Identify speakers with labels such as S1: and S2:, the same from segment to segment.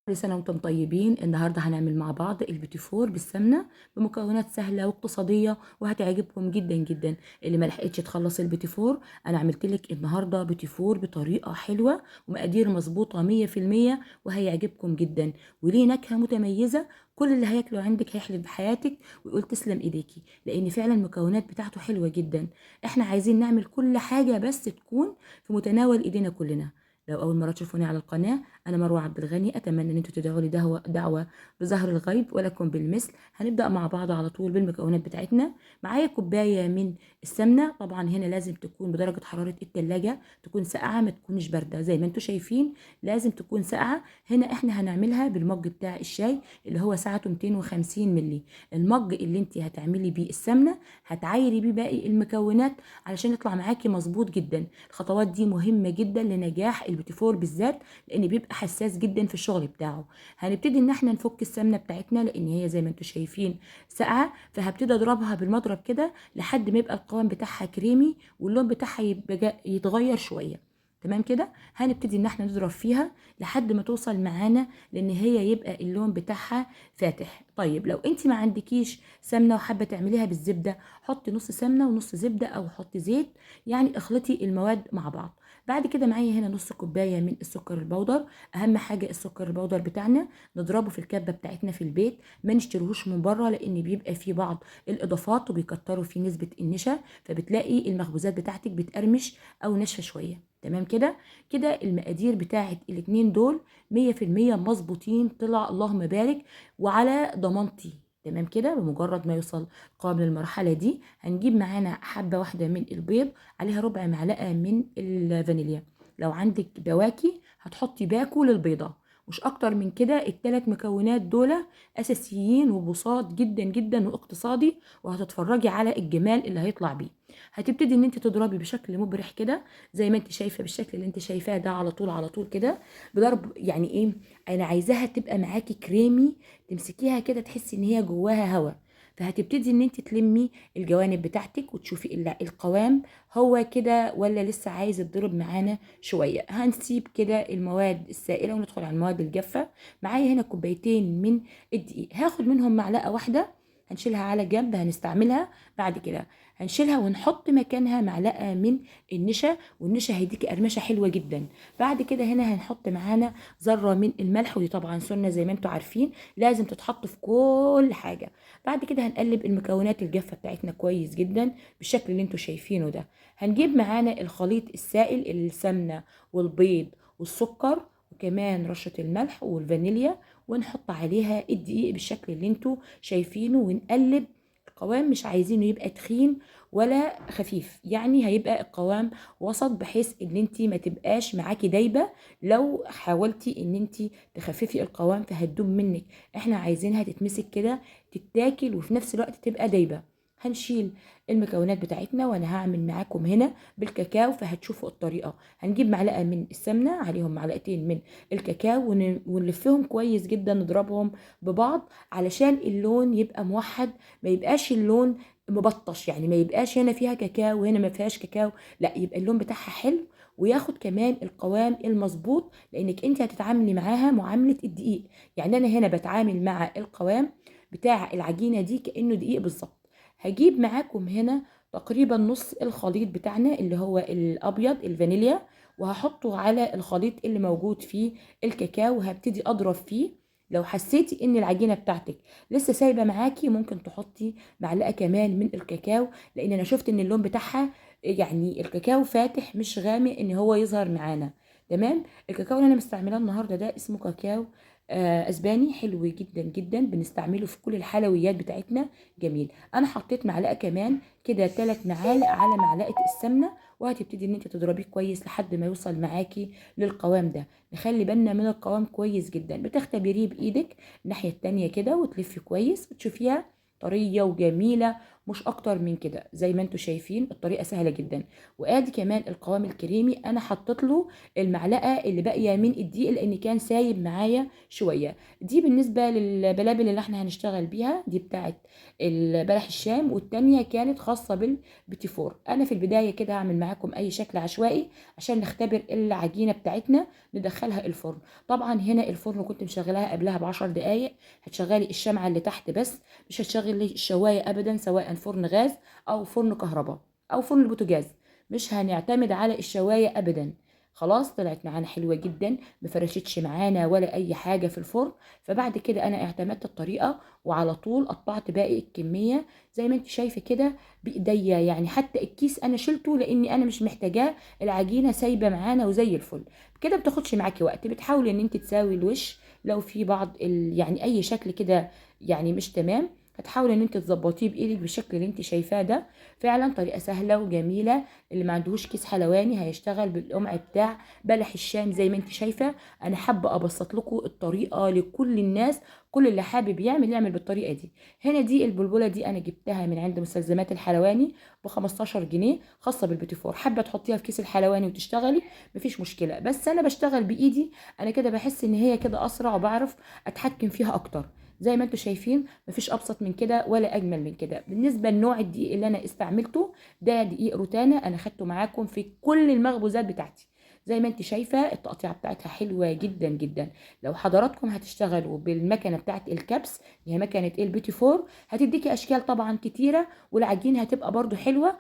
S1: كل سنة وانتم طيبين. النهاردة هنعمل مع بعض البيتي فور بالسمنة بمكونات سهلة واقتصادية وهتعجبكم جدا جدا. اللي ما لحقتش تخلص البيتي فور، انا عملت لك النهاردة بيتي فور بطريقة حلوة ومقادير مظبوطة 100%، وهيعجبكم جدا وليه نكهة متميزة. كل اللي هياكله عندك هيحلف بحياتك ويقول تسلم ايديكي، لان فعلا المكونات بتاعته حلوة جدا. احنا عايزين نعمل كل حاجة بس تكون في متناول ايدينا كلنا. لو اول مرة تشوفوني على القناة، أنا مروة عبد الغني. أتمنى إن انتوا تدعوا لي دعوة بظهر الغيب ولكم بالمثل. هنبدأ مع بعض على طول بالمكونات بتاعتنا. معايا كوباية من السمنة، طبعا هنا لازم تكون بدرجة حرارة التلاجة، تكون ساقعة ما تكونش باردة زي ما انتوا شايفين، لازم تكون ساقعة. هنا احنا هنعملها بالمج بتاع الشاي اللي هو سعته 250 ملي. المج اللي انت هتعملي بيه السمنة هتعايري بيه باقي المكونات علشان يطلع معاكي مظبوط جدا. الخطوات دي مهمة جدا لنجاح البيتي فور بالذات، لان بيبقى حساس جدا في الشغل بتاعه. هنبتدي ان احنا نفك السمنه بتاعتنا لان هي زي ما انتم شايفين ساقعه، فهبتدي اضربها بالمضرب كده لحد ما يبقى القوام بتاعها كريمي واللون بتاعها يبقى يتغير شويه. تمام كده، هنبتدي ان احنا نضرب فيها لحد ما توصل معانا لان هي يبقى اللون بتاعها فاتح. طيب لو انت ما عندكيش سمنه وحابه تعمليها بالزبده، حطي نص سمنه ونص زبده او حطي زيت، يعني اخلطي المواد مع بعض. بعد كده معايا هنا نص كوبايه من السكر البودر. اهم حاجه السكر البودر بتاعنا نضربه في الكبه بتاعتنا في البيت، ما نشتروهوش من بره لان بيبقى فيه بعض الاضافات وبيكتروا فيه نسبه النشا، فبتلاقي المخبوزات بتاعتك بتقرمش او ناشفه شويه. تمام كده. كده المقادير بتاعت الاتنين دول 100% مظبوطين، طلع اللهم بارك وعلى ضمانتي. تمام كده. بمجرد ما يوصل قوام للمرحله دي، هنجيب معانا حبه واحده من البيض، عليها ربع معلقه من الفانيليا. لو عندك بواكي هتحطي باكو للبيضه، مش اكتر من كده. الثلاث مكونات دول اساسيين وبساط جدا جدا واقتصادي، وهتتفرجي على الجمال اللي هيطلع بيه. هتبتدي ان انت تضربي بشكل مبرح كده زي ما انت شايفه بالشكل اللي انت شايفاه ده، على طول على طول كده بضرب. يعني ايه، انا عايزاها تبقى معاكي كريمي، تمسكيها كده تحسي ان هي جواها هوا. فهتبتدي ان انت تلمي الجوانب بتاعتك وتشوفي القوام هو كده ولا لسه عايز يتضرب معانا شويه. هنسيب كده المواد السائله وندخل على المواد الجافه. معايا هنا كوبايتين من الدقيق، هاخد منهم معلقه واحده هنشيلها على جنب هنستعملها بعد كده. هنشيلها ونحط مكانها معلقه من النشا، والنشا هيديكي قرمشه حلوه جدا. بعد كده هنا هنحط معانا ذره من الملح، ودي طبعا سنه زي ما انتم عارفين لازم تتحط في كل حاجه. بعد كده هنقلب المكونات الجافه بتاعتنا كويس جدا بالشكل اللي انتم شايفينه ده. هنجيب معانا الخليط السائل، السمنه والبيض والسكر وكمان رشه الملح والفانيليا، ونحط عليها الدقيق بالشكل اللي انتوا شايفينه ونقلب. القوام مش عايزينه يبقى تخين ولا خفيف، يعني هيبقى القوام وسط بحيث ان انت ما تبقاش معاكي دايبه. لو حاولتي ان انت تخففي القوام فهتدوب منك. احنا عايزينها تتمسك كده تتاكل وفي نفس الوقت تبقى دايبه. هنشيل المكونات بتاعتنا وانا هعمل معاكم هنا بالكاكاو فهتشوفوا الطريقه. هنجيب معلقه من السمنه عليهم معلقتين من الكاكاو ونلفهم كويس جدا، نضربهم ببعض علشان اللون يبقى موحد، ما يبقاش اللون مبطش، يعني ما يبقاش هنا فيها كاكاو وهنا ما فيهاش كاكاو، لا يبقى اللون بتاعها حلو وياخد كمان القوام المظبوط، لانك انت هتتعاملي معاها معامله الدقيق. يعني انا هنا بتعامل مع القوام بتاع العجينه دي كانه دقيق بالظبط. هجيب معاكم هنا تقريبا نص الخليط بتاعنا اللي هو الابيض الفانيليا، وهحطه على الخليط اللي موجود فيه الكاكاو وهبتدي اضرب فيه. لو حسيتي ان العجينه بتاعتك لسه سايبه معاكي ممكن تحطي معلقه كمان من الكاكاو، لان انا شفت ان اللون بتاعها يعني الكاكاو فاتح مش غامق ان هو يظهر معانا. تمام. الكاكاو اللي انا مستعملاه النهارده ده اسمه كاكاو اسباني، حلو جدا جدا، بنستعمله في كل الحلويات بتاعتنا. جميل. انا حطيت معلقه كمان كده 3 معالق على معلقه السمنه، وهتبتدي ان انت تضربيه كويس لحد ما يوصل معاكي للقوام ده. نخلي بالنا من القوام كويس جدا، بتختبريه بايدك الناحيه التانيه كده وتلفي كويس وتشوفيها طريه وجميله مش اكتر من كده. زي ما انتم شايفين الطريقه سهله جدا. وادي كمان القوام الكريمي، انا حطيت له المعلقه اللي باقيه من الدقيق لان كان سايب معايا شويه. دي بالنسبه للبلابل اللي احنا هنشتغل بيها، دي بتاعت البلح الشام، والتانيه كانت خاصه بالبيتي فور. انا في البدايه كده هعمل معاكم اي شكل عشوائي عشان نختبر العجينه بتاعتنا ندخلها الفرن. طبعا هنا الفرن كنت مشغلاها قبلها ب10 دقايق. هتشغلي الشمعه اللي تحت بس، مش هتشغلي الشوايه ابدا، سواء فرن غاز او فرن كهرباء او فرن البوتاجاز. مش هنعتمد على الشوايه ابدا. خلاص طلعت معانا حلوه جدا، ما فرشتش معانا ولا اي حاجه في الفرن. فبعد كده انا اعتمدت الطريقه وعلى طول قطعت باقي الكميه زي ما انت شايفه كده بايديا. يعني حتى الكيس انا شلته لاني انا مش محتاجاه، العجينه سايبه معانا وزي الفل. كده بتاخدش معاكي وقت. بتحاولي ان انت تساوي الوش، لو في بعض يعني اي شكل كده يعني مش تمام، هتحاولي ان انت تظبطيه بايدك بالشكل اللي انت شايفاه ده. فعلا طريقه سهله وجميله. اللي ما عندهوش كيس حلواني هيشتغل بالقمع بتاع بلح الشام زي ما انت شايفه. انا حابه ابسط لكم الطريقه لكل الناس، كل اللي حابب يعمل بالطريقه دي. هنا دي البلبله دي انا جبتها من عند مستلزمات الحلواني ب 15 جنيه، خاصه بالبيتي فور. حابه تحطيها في كيس الحلواني وتشتغلي مفيش مشكله، بس انا بشتغل بايدي. انا كده بحس ان هي كده اسرع وبعرف اتحكم فيها اكتر. زي ما انتم شايفين مفيش ابسط من كده ولا اجمل من كده. بالنسبه لنوع الدقيق اللي انا استعملته، ده دقيق روتانا، انا خدته معاكم في كل المخبوزات بتاعتي. زي ما انت شايفه التقطيعه بتاعتها حلوه جدا جدا. لو حضراتكم هتشتغلوا بالمكنه بتاعت الكبس، هي مكنه البيتي فور، هتديكي اشكال طبعا كتيره، والعجين هتبقى برده حلوه،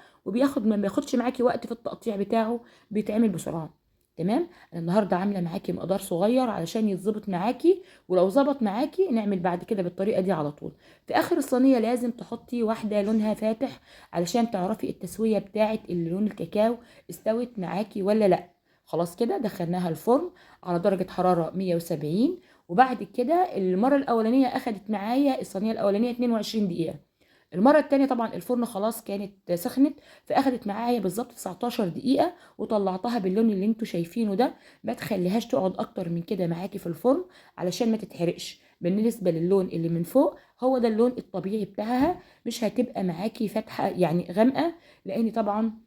S1: ما بياخدش معاكي وقت في التقطيع بتاعه، بيتعمل بسرعه. تمام. انا النهارده عامله معاكي مقدار صغير علشان يتظبط معاكي، ولو ظبط معاكي نعمل بعد كده بالطريقه دي على طول. في اخر الصينيه لازم تحطي واحده لونها فاتح علشان تعرفي التسويه بتاعه اللون الكاكاو استوت معاكي ولا لا. خلاص كده دخلناها الفرن على درجه حراره 170. وبعد كده المره الاولانيه اخدت معايا الصينيه الاولانيه 22 دقيقه. المره التانية طبعا الفرن خلاص كانت سخنت، فاخدت معايا بالظبط 19 دقيقه وطلعتها باللون اللي انتوا شايفينه ده. ما تخليهاش تقعد اكتر من كده معاكي في الفرن علشان ما تتحرقش. بالنسبه للون اللي من فوق هو ده اللون الطبيعي بتاعها، مش هتبقى معاكي فاتحه يعني غامقه، لان طبعا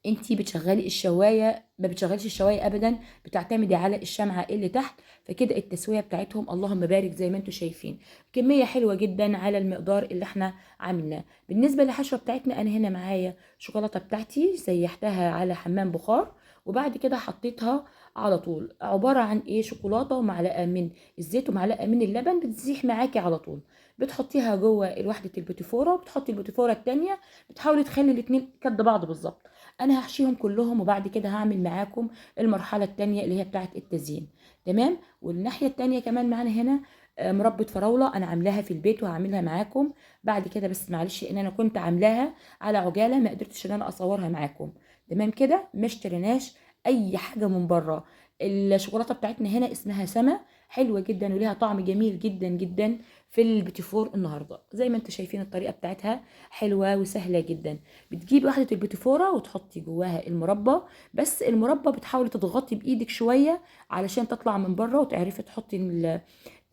S1: انتي بتشغلي الشوايه، ما بتشغليش الشوايه ابدا، بتعتمدي على الشمعه اللي تحت. فكده التسويه بتاعتهم اللهم بارك زي ما انتم شايفين كميه حلوه جدا على المقدار اللي احنا عامليناه. بالنسبه للحشوه بتاعتنا، انا هنا معايا شوكولاته بتاعتي سيحتها على حمام بخار، وبعد كده حطيتها على طول. عباره عن ايه؟ شوكولاته ومعلقه من الزيت ومعلقه من اللبن، بتسيح معاكي على طول. بتحطيها جوه وحده البوتيفوره، وبتحطي البوتيفوره التانيه، بتحاولي تخلي الاتنين قد بعض بالظبط. انا هحشيهم كلهم، وبعد كده هعمل معاكم المرحله التانية اللي هي بتاعه التزيين. تمام. والناحيه التانية كمان معانا هنا مربى فراوله، انا عاملاها في البيت وهعملها معاكم بعد كده، بس معلش ان انا كنت عاملاها على عجاله ما قدرتش ان انا اصورها معاكم. تمام كده. ما اشتريناش اي حاجه من بره. الشوكولاته بتاعتنا هنا اسمها سما، حلوه جدا وليها طعم جميل جدا جدا في البيتي فور النهارده. زي ما انتم شايفين الطريقه بتاعتها حلوه وسهله جدا. بتجيبي واحده البوتيفورا وتحطي جواها المربى، بس المربى بتحاولي تضغطي بايدك شويه علشان تطلع من بره، وتعرفي تحطي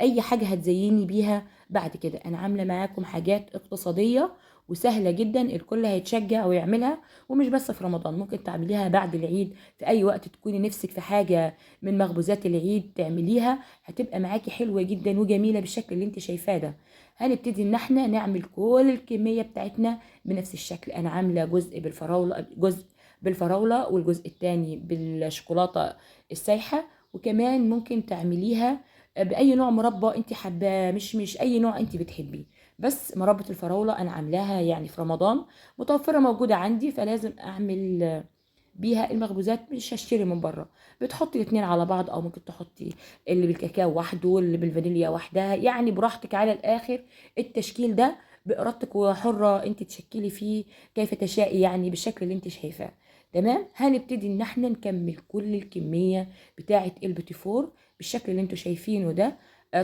S1: اي حاجه هتزيني بيها. بعد كده انا عامله معاكم حاجات اقتصاديه وسهله جدا، الكل هيتشجع ويعملها. ومش بس في رمضان، ممكن تعمليها بعد العيد في اي وقت تكوني نفسك في حاجه من مخبوزات العيد تعمليها، هتبقى معاكي حلوه جدا وجميله بالشكل اللي انت شايفاه ده. هنبتدي ان احنا نعمل كل الكميه بتاعتنا بنفس الشكل. انا عامله جزء بالفراوله، جزء بالفراوله والجزء التاني بالشوكولاته السايحه. وكمان ممكن تعمليها باي نوع مربى انت حباه، مش اي نوع انت بتحبيه. بس مربى الفراوله انا عاملاها يعني في رمضان، متوفره موجوده عندي، فلازم اعمل بيها المخبوزات، مش هشتري من بره. بتحطي الاتنين على بعض، او ممكن تحطي اللي بالكاكاو وحده واللي بالفانيليا وحدها، يعني براحتك على الاخر. التشكيل ده بارادتك وحره انت تشكلي فيه كيف تشائي، يعني بالشكل اللي انت شايفاه. تمام. هنبتدي ان احنا نكمل كل الكميه بتاعه البيتي فور بالشكل اللي انتوا شايفينه ده.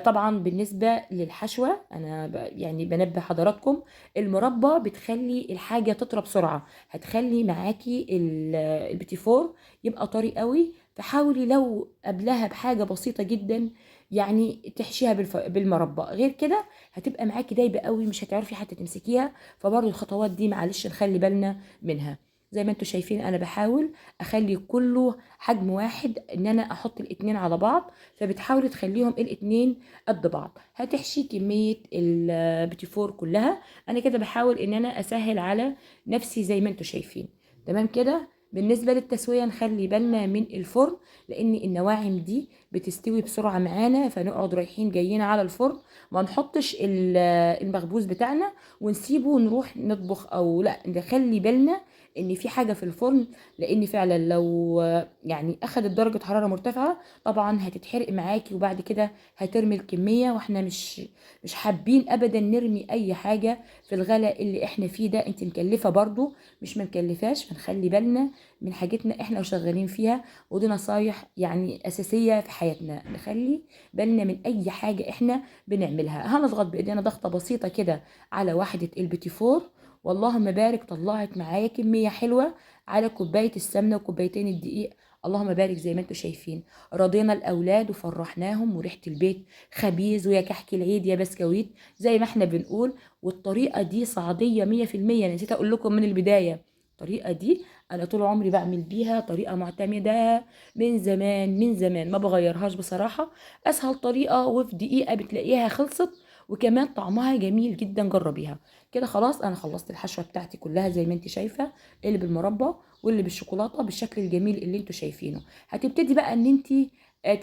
S1: طبعا بالنسبه للحشوه انا يعني بنبه حضراتكم، المربى بتخلي الحاجه تطرى بسرعه، هتخلي معاكي البيتي فور يبقى طري قوي. فحاولي لو قبلها بحاجه بسيطه جدا يعني تحشيها بالمربى، غير كده هتبقى معاكي دايبه قوي، مش هتعرفي حتى تمسكيها. فبرضه الخطوات دي معلش نخلي بالنا منها. زي ما انتوا شايفين انا بحاول اخلي كله حجم واحد، ان انا احط الاتنين على بعض، فبتحاولي تخليهم الاتنين قد بعض. هتحشي كميه البيتي فور كلها. انا كده بحاول ان انا اسهل على نفسي زي ما انتوا شايفين. تمام كده. بالنسبه للتسويه نخلي بالنا من الفرن، لان النواعم دي بتستوي بسرعه معانا، فنقعد رايحين جايين على الفرن، ما نحطش المخبوز بتاعنا ونسيبه ونروح نطبخ، او لا نخلي بالنا ان في حاجه في الفرن، لان فعلا لو يعني اخدت درجه حراره مرتفعه طبعا هتتحرق معاكي، وبعد كده هترمي الكميه، واحنا مش حابين ابدا نرمي اي حاجه في الغلاء اللي احنا فيه ده. انت مكلفه برضو مش مكلفاش، فنخلي بالنا من حاجتنا احنا وشغالين فيها. ودي نصايح يعني اساسيه في حياتنا، نخلي بالنا من اي حاجه احنا بنعملها. هنضغط بايدينا ضغطه بسيطه كده على واحده البيتي فور، واللهم بارك طلعت معايا كميه حلوه على كوبايه السمنه وكوبايتين الدقيق. اللهم بارك. زي ما انتم شايفين رضينا الاولاد وفرحناهم، وريحه البيت خبيز، ويا كحك العيد يا بسكويت زي ما احنا بنقول. والطريقه دي صعيديه 100%، نسيت اقول لكم من البدايه. الطريقه دي انا طول عمري بعمل بيها، طريقه معتمده من زمان من زمان، ما بغيرهاش بصراحه. اسهل طريقه، وفي دقيقه بتلاقيها خلصت، وكمان طعمها جميل جدا. جربيها كده. خلاص انا خلصت الحشوه بتاعتي كلها زي ما انت شايفه، اللي بالمربى واللي بالشوكولاته بالشكل الجميل اللي انتوا شايفينه. هتبتدي بقى ان انت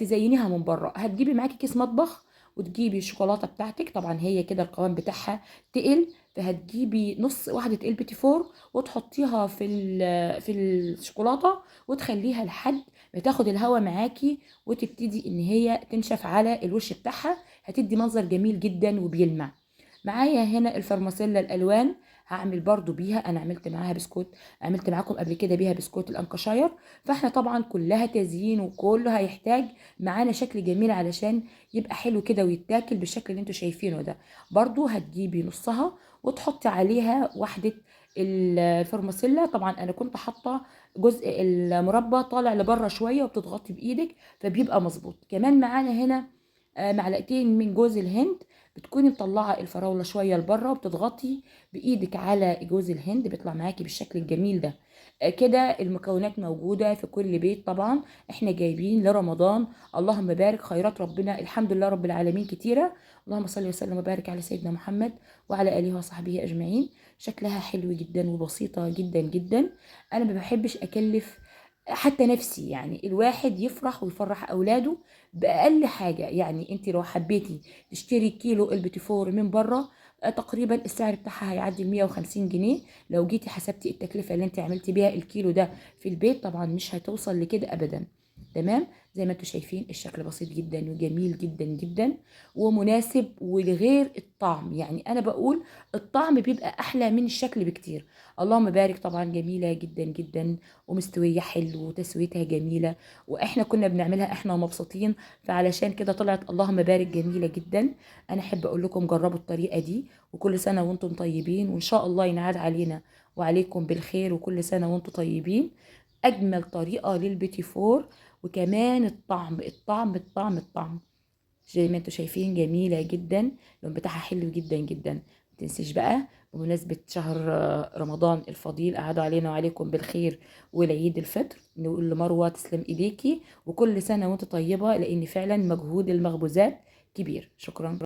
S1: تزينيها من بره. هتجيبي معاكي كيس مطبخ وتجيبي الشوكولاته بتاعتك، طبعا هي كده القوام بتاعها تقل، فهتجيبي نص واحده البيتي فور وتحطيها في الشوكولاته، وتخليها لحد ما تاخد الهواء معاكي، وتبتدي ان هي تنشف على الوش بتاعها. هتدي منظر جميل جدا وبيلمع. معايا هنا الفرماسيلا الالوان، هعمل برضو بيها. انا عملت معاها بسكوت، عملت معاكم قبل كده بيها بسكوت الانكشاير. فاحنا طبعا كلها تزيين، وكله هيحتاج معانا شكل جميل علشان يبقى حلو كده ويتاكل بالشكل اللي انتوا شايفينه ده. برضو هتجيبي نصها وتحطي عليها واحدة الفرماسيلا. طبعا انا كنت حاطه جزء المربى طالع لبره شويه، وبتضغطي بايدك فبيبقى مظبوط. كمان معانا هنا معلقتين من جوز الهند، بتكوني مطلعه الفراوله شويه لبره، وبتضغطي بايدك على جوز الهند بيطلع معاكي بالشكل الجميل ده. كده المكونات موجوده في كل بيت. طبعا احنا جايبين لرمضان، اللهم بارك، خيرات ربنا الحمد لله رب العالمين كتيره. اللهم صل وسلم وبارك على سيدنا محمد وعلى اله وصحبه اجمعين. شكلها حلو جدا وبسيطه جدا جدا. انا ما بحبش اكلف حتى نفسي، يعني الواحد يفرح ويفرح اولاده باقل حاجه. يعني انت لو حبيتي تشتري كيلو البيتي فور من بره، تقريبا السعر بتاعها هيعدي ال 150 جنيه. لو جيتي حسبتي التكلفه اللي انت عملتي بيها الكيلو ده في البيت، طبعا مش هتوصل لكده ابدا. تمام. زي ما انتم شايفين الشكل بسيط جدا وجميل جدا جدا ومناسب. ولغير الطعم، يعني انا بقول الطعم بيبقى احلى من الشكل بكتير. اللهم بارك. طبعا جميله جدا جدا ومستويه حلو وتسويتها جميله، واحنا كنا بنعملها احنا ومبسوطين، فعلشان كده طلعت اللهم بارك جميله جدا. انا احب اقول لكم جربوا الطريقه دي، وكل سنه وانتم طيبين، وان شاء الله ينعاد علينا وعليكم بالخير، وكل سنه وانتم طيبين. اجمل طريقه للبيتي فور. وكمان الطعم زي ما انتوا شايفين جميلة جدا، اللون بتاعها حلو جدا جدا. متنسيش بقى بمناسبة شهر رمضان الفضيل، قعدوا علينا وعليكم بالخير والعيد الفطر، نقول لمروة تسلم ايديكي، وكل سنة وانت طيبة، لان فعلا مجهود المخبوزات كبير. شكرا.